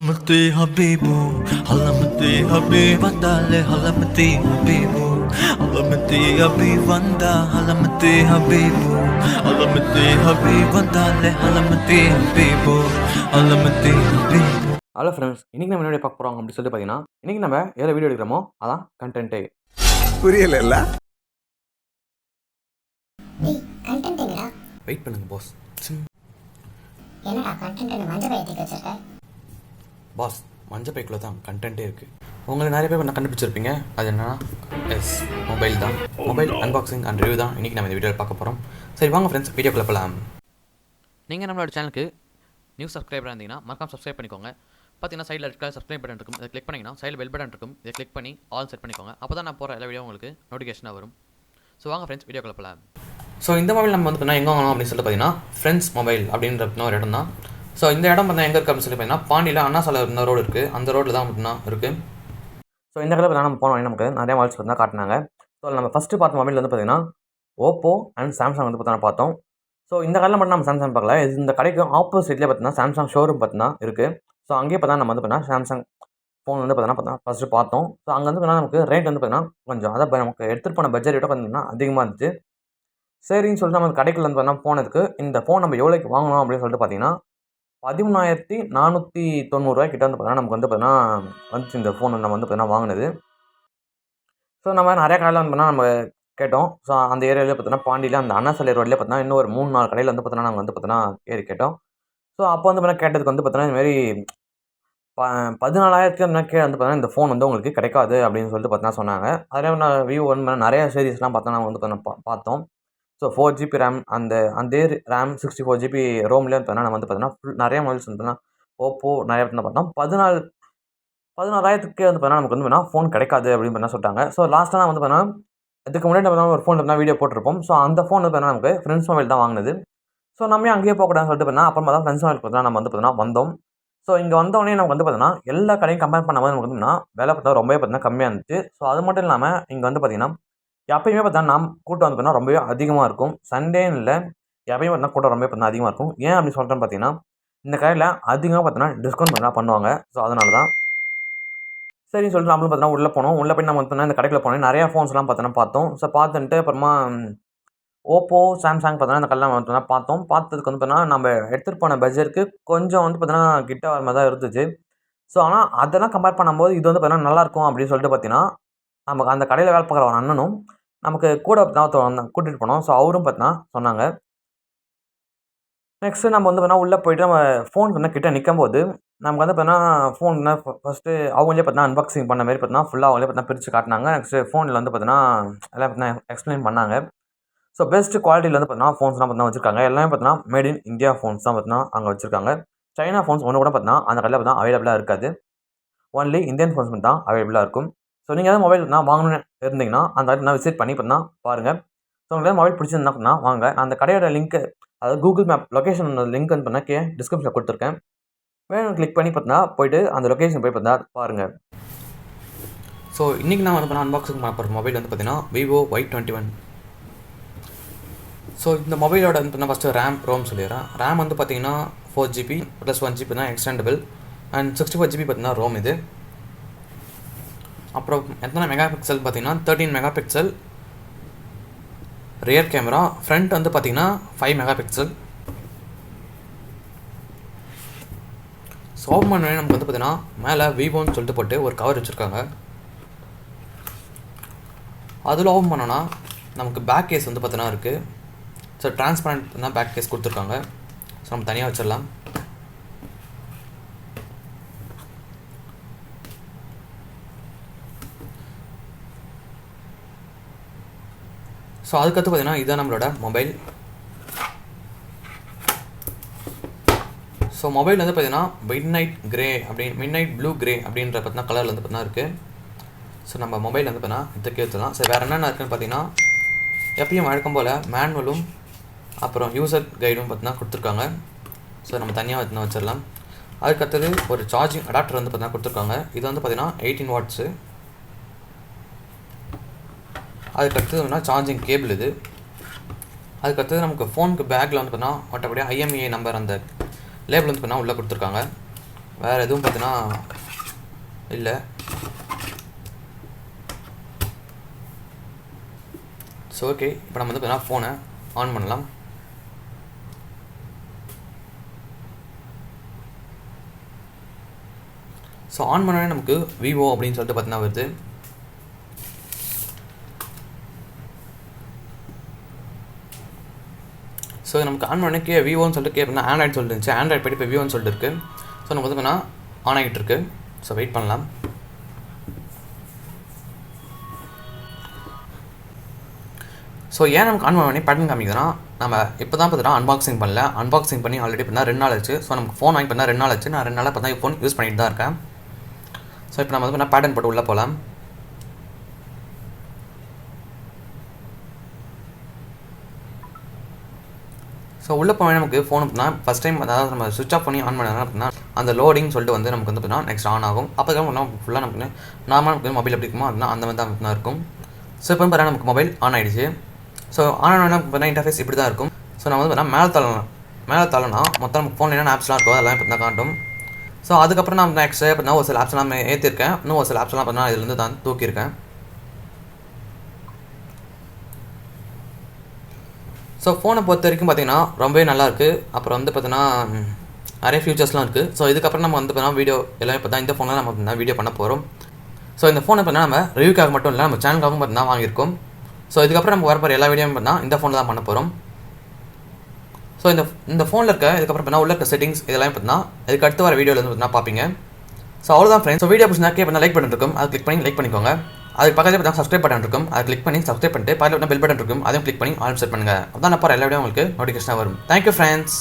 Halamati Habibu, Halamati Habibandale, Halamati Habibu, Halamati Habibanda, Halamati Habibu, Halamati Habibandale, Halamati Habibu, Halamati Habibu. Hello friends, இன்றைக்கி நம்ம video பார்க்க போகிறோம் அப்படின்னு சொல்லிட்டு பார்த்தீங்கன்னா, இன்றைக்கி நம்ம எதில் வீடியோ எடுக்கிறோமோ அதான் கண்டென்ட்டே. புரியல. வெயிட் பண்ணுங்க பாஸ். என்னடா கண்டென்ட் மஞ்சள் பையத்துக்கு வச்சிருக்க? பாஸ், மஞ்சள் பைக்குள்ள தான் கண்டென்ட்டே இருக்குது. உங்களுக்கு நிறைய பேர் கண்டுபிடிச்சிருப்பீங்க. அது என்னன்னா மொபைல் தான். மொபைல் அன்பாக்சிங் அண்ட் ரிவ்யூ தான் இன்றைக்கி நம்ம இந்த வீடியோவில் பார்க்க போகிறோம். சரி வாங்க ஃப்ரெண்ட்ஸ், வீடியோக்குள்ள போகலாம். நீங்கள் நம்மளோட சேனலுக்கு நியூ சப்ஸ்கிரைபராக இருந்தீங்கன்னா மறக்காம சப்ஸ்கிரைப் பண்ணிக்கோங்க. பார்த்தீங்கன்னா சைடில் இருக்க சப்ஸ்கிரைப் பட்டன் இருக்கும், இதை கிளிக் பண்ணிங்கன்னா சைடில் பெல் பட்டன் இருக்கும், இதை கிளிக் பண்ணி ஆல் செட் பண்ணிக்கோங்க. அப்போ தான் நான் போகிற எல்லா வீடியோ உங்களுக்கு நோட்டிஃபிகேஷனாக வரும். ஸோ வாங்க ஃப்ரெண்ட்ஸ், வீடியோக்குள்ள போகலாம். ஸோ இந்த மொபைல் நம்ம வந்து எங்கே வாங்கலாம் அப்படின்னு சொல்லிட்டு பார்த்தீங்கன்னா ஃப்ரெண்ட்ஸ் மொபைல் அப்படின்ற ஒரு இடம் தான். ஸோ இந்த இடம் பார்த்தா எங்கே இருக்குது அப்படின்னு சொல்லி பார்த்தீங்கன்னா பாண்டியில் அண்ணா சாலை இருந்த ரோடு இருக்குது, அந்த ரோட்டில் தான் பார்த்தீங்கன்னா இருக்குது. ஸோ இந்த கடையில் பார்த்தா நம்ம போனோம், நமக்கு நிறைய மொபைல்ஸ் பார்த்தா காட்டினாங்க. ஸோ நம்ம ஃபஸ்ட்டு பார்த்த மொபைல் வந்து பார்த்தீங்கன்னா ஓப்போ அண்ட் சாம்சங் வந்து பார்த்தோம். ஸோ இந்த கடையில் மட்டும் நம்ம சாம்சங் பார்க்கல, இந்த கடைக்கு ஆப்போசிட்லேயே பார்த்தீங்கன்னா சாம்சங் ஷோரூம் பார்த்தீங்கன்னா இருக்குது. ஸோ அங்கேயே பார்த்தா நம்ம வந்து பார்த்தீங்கன்னா சாம்சங் ஃபோன் வந்து பார்த்தீங்கன்னா ஃபஸ்ட்டு பார்த்தோம். ஸோ அங்கே வந்து பார்த்தீங்கன்னா நமக்கு ரேட் வந்து பார்த்தீங்கன்னா கொஞ்சம் அதான் நமக்கு எடுத்துகிட்டு போன பட்ஜெட் விட பார்த்தீங்கன்னா அதிகமாக இருந்துச்சு. சரின்னு சொல்லிட்டு நம்ம கடைக்குள்ள வந்து பார்த்தீங்கன்னா போனதுக்கு இந்த ஃபோன் நம்ம எவ்வளோக்கு வாங்கணும் அப்படின்னு சொல்லிட்டு பார்த்தீங்கன்னா 13,490 கிட்ட வந்து பார்த்தீங்கன்னா நமக்கு வந்து பார்த்தீங்கன்னா வந்துச்சு இந்த ஃபோன் நம்ம வந்து பார்த்தீங்கன்னா வாங்கினது. ஸோ நம்ம நிறையா கடையில் வந்து பார்த்தீங்கன்னா நம்ம கேட்டோம். ஸோ அந்த ஏரியாவிலே பார்த்தீங்கன்னா பாண்டியில் அந்த அண்ணா சாலை ரோட்லேயே பார்த்தீங்கன்னா இன்னும் ஒரு 3-4 கடையில் வந்து பார்த்தீங்கன்னா நாங்கள் வந்து பார்த்தீங்கன்னா ஏறி கேட்டோம். ஸோ அப்போ வந்து பார்த்தீங்கன்னா கேட்டதுக்கு வந்து பார்த்தீங்கன்னா இதுமாரி 14,000 அந்த கீழே வந்து பார்த்தீங்கன்னா இந்த ஃபோன் வந்து உங்களுக்கு கிடைக்காது அப்படின்னு சொல்லிட்டு பார்த்தீங்கன்னா சொன்னாங்க. அதே நான் Vivo நிறைய சீரிஸ்லாம் பார்த்தா நாங்கள் வந்து பார்த்தோம். ஸோ 4GB ரேம் அந்த ரேம் 64GB ரோம்லேயே பார்த்தீங்கன்னா நம்ம வந்து பார்த்தீங்கன்னா நிறைய மொபைல்ஸ் வந்து பார்த்தீங்கன்னா ஓப்போ நிறைய பார்த்தோம். 16,000க்கு வந்து பார்த்தீங்கன்னா நமக்கு வந்து பார்த்தீங்கன்னா ஃபோன் கிடைக்காது அப்படின்னு பார்த்தீங்கன்னா சொல்லிட்டாங்க. ஸோ லாஸ்ட்டாக வந்து பார்த்தீங்கன்னா இதுக்கு முன்னாடி பார்த்தீங்கன்னா ஒரு ஃபோன் பார்த்தீங்கன்னா வீடியோ போட்டிருப்போம். ஸோ அந்த ஃபோன் வந்து பார்த்தீங்கன்னா நமக்கு ஃப்ரெண்ட்ஸ் மொபைல் தான் வாங்கினது. ஸோ நம்ம அங்கேயே போகக்கூடாதுன்னு சொல்லிட்டு பார்த்தீங்கன்னா அப்புறமா தான் ஃப்ரெண்ட்ஸ் மொபைல் பார்த்தீங்கன்னா நம்ம வந்து பார்த்தீங்கன்னா வந்தோம். ஸோ இங்கே வந்தோடனே நமக்கு வந்து பார்த்தீங்கன்னா எல்லா கடையும் கம்பேர் பண்ணும்போது நமக்கு வந்து விலை பார்த்தா ரொம்பவே பார்த்தீங்கன்னா கம்மியாக இருந்துச்சு. ஸோ அது மட்டும் இல்லாமல் இங்கே வந்து பார்த்தீங்கன்னா எப்பயுமே பார்த்தீங்கன்னா கூட்டம் வந்து பார்த்தீங்கன்னா ரொம்பவே அதிகமாக இருக்கும். சண்டேன்னு இல்லை, எப்பயுமே பார்த்தீங்கன்னா கூட்டம் ரொம்பவே பார்த்தீங்கன்னா அதிகமாக இருக்கும். ஏன் அப்படி சொல்கிறேன்னு பார்த்தீங்கன்னா இந்த கடையில் அதிகமாக பார்த்தீங்கன்னா டிஸ்கவுண்ட் பார்த்தீங்கன்னா பண்ணுவாங்க. ஸோ அதனால தான் சரின்னு சொல்லிட்டு நம்மளும் பார்த்தீங்கன்னா உள்ளே போனோம். உள்ளே போய் நம்ம பார்த்தீங்கன்னா இந்த கடைக்குள்ள போனோம், நிறையா ஃபோன்ஸ்லாம் பார்த்தீங்கன்னா பார்த்தோம். ஸோ பார்த்துட்டு அப்புறமா ஓப்போ, சாம்சங் பார்த்தீங்கன்னா இந்த கடைலாம் பார்த்தீங்கன்னா பார்த்தோம். பார்த்ததுக்கு வந்து பார்த்தீங்கன்னா நம்ம எடுத்துகிட்டு போன பட்ஜெட்டுக்கு கொஞ்சம் வந்து பார்த்தீங்கன்னா கிட்ட வர மாதிரி தான் இருந்துச்சு. ஸோ ஆனால் அதெல்லாம் கம்பேர் பண்ணும்போது இது வந்து பார்த்தீங்கன்னா நல்லாயிருக்கும் அப்படின்னு சொல்லிட்டு பார்த்தீங்கன்னா நமக்கு அந்த கடையில் வேலை பார்க்குற ஒரு அண்ணனும் நமக்கு கூட பார்த்தீங்கன்னா கூட்டிகிட்டு போனோம். ஸோ அவரும் பார்த்தீங்கன்னா சொன்னாங்க. நெக்ஸ்ட்டு நம்ம வந்து பார்த்தீங்கன்னா உள்ளே போய்ட்டு நம்ம ஃபோன் பார்த்தீங்கன்னா கிட்ட நிற்கும்போது நமக்கு வந்து பார்த்தீங்கன்னா ஃபோன் ஃபஸ்ட்டு அவங்களே பார்த்தீங்கன்னா அன்பாக்சிங் பண்ண மாதிரி பார்த்தீங்கன்னா ஃபுல்லாக அவங்களே பார்த்தீங்கன்னா பிரித்து காட்டினாங்க. நெக்ஸ்ட்டு ஃபோனில் வந்து பார்த்தீங்கன்னா எல்லாம் பார்த்தீங்கன்னா எக்ஸ்பிளைன் பண்ணாங்க. ஸோ பெஸ்ட் குவாலிட்டியில் வந்து பார்த்தீங்கன்னா ஃபோன்ஸ்லாம் பார்த்தீங்கன்னா வச்சுருக்காங்க. எல்லாமே பார்த்தீங்கன்னா மேட் இன் இந்தியா ஃபோன்ஸ் தான் பார்த்தீங்கன்னா அங்கே வச்சுருக்காங்க. சைனா ஃபோன்ஸ் ஒன்று கூட பார்த்தீங்கன்னா அந்த கடையில் பார்த்தீங்கன்னா அவைலபிளாக இருக்காது. ஒன்லி இந்தியன் ஃபோன்ஸ் மட்டும் தான் அவைலபிளாக இருக்கும். ஸோ நீங்கள் ஏதாவது மொபைல் நான் வாங்கணும்னு இருந்தீங்கன்னா அந்த கடையில் விசிட் பண்ணி பார்த்தீங்கன்னா பாருங்கள். ஸோ உங்களுக்கு மொபைல் பிடிச்சிருந்தா அப்படின்னா வாங்க. அந்த கடையோட லிங்க்கு, அதாவது கூகுள் மேப் லொக்கேஷன் லிங்க் வந்து பார்த்தீங்கன்னா டிஸ்கிரிப்ஷனில் கொடுத்துருக்கேன். வேணும் கிளிக் பண்ணி பார்த்தீங்கன்னா போய்ட்டு அந்த லொக்கேஷன் போய் பார்த்தீங்கன்னா பாருங்கள். ஸோ இன்றைக்கி நான் வந்து பார்த்தீங்கன்னா அன்பாக்சிங் பண்ண போகிற மொபைல் வந்து பார்த்தீங்கன்னா Vivo Y21. ஸோ இந்த மொபைலோட வந்து பார்த்தீங்கன்னா ஃபஸ்ட்டு ரோம் சொல்லிடுறேன். ரேம் வந்து பார்த்தீங்கன்னா 4GB + 1GB தான் எக்ஸ்டெண்டபிள் அண்ட் 64GB பார்த்தீங்கன்னா ரோம் இது. அப்புறம் எத்தனை மெகா பிக்சல் பார்த்தீங்கன்னா 13 mega pixel rear camera, front வந்து பார்த்தீங்கன்னா 5 மெகா பிக்சல். ஸோ ஓப்பன் பண்ணவே நமக்கு வந்து பார்த்தீங்கன்னா மேலே விவோன்னு சொல்லிட்டு போட்டு ஒரு கவர் வச்சுருக்காங்க. அதில் ஓப்பன் பண்ணோன்னா நமக்கு பேக் கேஸ் வந்து பார்த்தீங்கன்னா இருக்குது. ஸோ டிரான்ஸ்பரண்ட் தான் பேக் கேஸ் கொடுத்துருக்காங்க. ஸோ நம்ம தனியாக வச்சிடலாம். ஸோ அதுக்கடுத்து பார்த்தீங்கன்னா இதுதான் நம்மளோட மொபைல். ஸோ மொபைல் வந்து பார்த்தீங்கன்னா மிட் நைட் ப்ளூ கிரே அப்படின்ற பார்த்தீங்கன்னா கலரில் வந்து பார்த்தீங்கன்னா இருக்குது. ஸோ நம்ம மொபைல் வந்து பார்த்தீங்கன்னா இதுக்கே வச்சுக்கலாம். ஸோ வேறு என்னென்ன இருக்குன்னு பார்த்தீங்கன்னா எப்பயும் வழக்கம் போல் மேனுவலும் அப்புறம் யூசர் கைடும் பார்த்தீங்கன்னா கொடுத்துருக்காங்க. ஸோ நம்ம தனியாக வச்சிடலாம். அதுக்கடுத்தது ஒரு சார்ஜிங் அடாப்டர் வந்து பார்த்தீங்கன்னா கொடுத்துருக்காங்க. இது வந்து பார்த்தீங்கன்னா 18 வாட்ஸு. அதுக்கடுத்தது சார்ஜிங் கேபிள் இது. அதுக்கடுத்தது நமக்கு ஃபோனுக்கு பேக்கில் வந்து பார்த்தீங்கன்னா ஒட்டக்கூடிய IMEI நம்பர் அந்த லேபிள் வந்து பார்த்தீங்கன்னா உள்ளே கொடுத்துருக்காங்க. வேறு எதுவும் பார்த்தீங்கன்னா இல்லை. ஸோ ஓகே, இப்போ நம்ம வந்து பார்த்தீங்கன்னா ஃபோனை ஆன் பண்ணலாம். ஸோ ஆன் பண்ணோடனே நமக்கு விவோ அப்படின்னு சொல்லிட்டு பார்த்தீங்கன்னா வருது. ஸோ நமக்கு ஆன் பண்ணி விவோன்னு சொல்லிட்டு கேட்போம்னா ஆண்ட்ராய்டு சொல்லிட்டு இருந்துச்சு. ஆண்ட்ராய்டு போய்ட்டு இப்போ விவோன்னு சொல்லிட்டு இருக்குது. ஸோ நம்ம வந்து பார்த்தீங்கன்னா ஆன் ஆகிட்டு இருக்கு. ஸோ வெயிட் பண்ணலாம். ஸோ ஏன் நமக்கு ஆன் பண்ணி பேட்டர்ன் காமிக்குதுன்னா, நம்ம இப்போ தான் பார்த்தீங்கன்னா அன்பாக்சிங் பண்ணல. அன்பாக்சிங் பண்ணி ஆல்ரெடி பார்த்தா 2 நாள் ஆச்சு. ஸோ நமக்கு ஃபோன் வாங்கி பார்த்தா 2 நாள் ஆச்சு. நான் 2 நாளாக பார்த்தா ஃபோன் யூஸ் பண்ணிட்டு தான் இருக்கேன். ஸோ இப்போ நம்ம வந்து பேட்டர்ன் போட்டு உள்ளே போகலாம். ஸோ உள்ளே போனால் நமக்கு ஃபோன் அப்படின்னா ஃபஸ்ட் டைம் அதாவது நம்ம சுவிச் ஆஃப் பண்ணி ஆன் பண்ணலாம் அப்படின்னா அந்த லோடிங் சொல்லிட்டு வந்து நமக்கு வந்து பார்த்தீங்கன்னா நெக்ஸ்ட் ஆன் ஆகும். அப்போ ஃபுல்லாக நமக்கு நார்மலாக நமக்கு மொபைல் எப்படி இருக்குமோ அதுனா அந்த மாதிரி தான் இருக்கும். ஸோ இப்போ பார்த்தா நமக்கு மொபைல் ஆன் ஆகிடுச்சு. ஸோ ஆன் ஆனால் பார்த்தீங்கன்னா இன்டர்ஃபேஸ் இப்படி தான் இருக்கும். ஸோ நம்ம வந்து பார்த்தீங்கன்னா மேலே தள்ளனா மொத்தம் நமக்கு ஃபோன் என்னென்ன ஆப்ஸ்லாம் இருக்கோ அதெல்லாம் இப்போ தான் காட்டும். ஸோ அதுக்கப்புறம் நான் நெக்ஸ்ட் பார்த்தீங்கன்னா ஒரு சில ஆப்ஸ்லாம் ஏற்றிருக்கேன். இன்னும் ஒரு சில ஆப்ஸ்லாம் பார்த்தீங்கன்னா இதுலேருந்து தான் தூக்கியிருக்கேன். ஸோ ஃபோனை பொறுத்த வரைக்கும் பார்த்தீங்கன்னா ரொம்பவே நல்லாயிருக்கு. அப்புறம் வந்து பார்த்தீங்கன்னா நிறைய ஃபியூச்சர்ஸ்லாம் இருக்குது. ஸோ இதுக்கப்புறம் நம்ம வந்து பார்த்தீங்கன்னா வீடியோ எல்லாமே பார்த்தா இந்த ஃபோனில் நம்ம பார்த்தீங்கன்னா வீடியோ பண்ண போகிறோம். ஸோ இந்த ஃபோனை பார்த்தீங்கன்னா நம்ம ரிவ்யூக்காக மட்டும் இல்லை நம்ம சேனலுக்காகவும் பார்த்தீங்கன்னா வாங்கியிருக்கோம். ஸோ இதுக்கப்புறம் நம்ம வரப்போகிற எல்லா வீடியோவும் பார்த்தீங்கன்னா இந்த ஃபோனில் தான் பண்ண போகிறோம். ஸோ இந்த ஃபோனில் இருக்க இதுக்கப்புறம் பார்த்தீங்கன்னா உள்ள இருக்க செட்டிங்ஸ் இதெல்லாம் பார்த்தீங்கன்னா இதுக்கு அடுத்து வர வீடியோவில் வந்து பார்த்தீங்கன்னா பார்ப்பீங்க. ஸோ அவ்வளோதான் ஃப்ரெண்ட்ஸ். ஸோ வீடியோ பிடிச்சிருந்தா பார்த்தீங்கன்னா லைக் பட்டன் இருக்கும், அதை கிளிக் பண்ணி லைக் பண்ணிக்கோங்க. அதுக்கு பக்கத்தில் பார்த்தா சப்ஸ்கிரைப் பட்டன் இருக்கும், அதை கிளிக் பண்ணி சப்ஸ்கிரைப் பண்ணிட்டு பக்கத்தில் பார்த்தா பெல் பட்டன் இருக்கும், அதையும் கிளிக் பண்ணி ஆல் செட் பண்ணுங்கள். அதான் நான் எல்லா வீடியோ உங்களுக்கு நோட்டிஃபிகேஷனாக வரும். Thank you friends.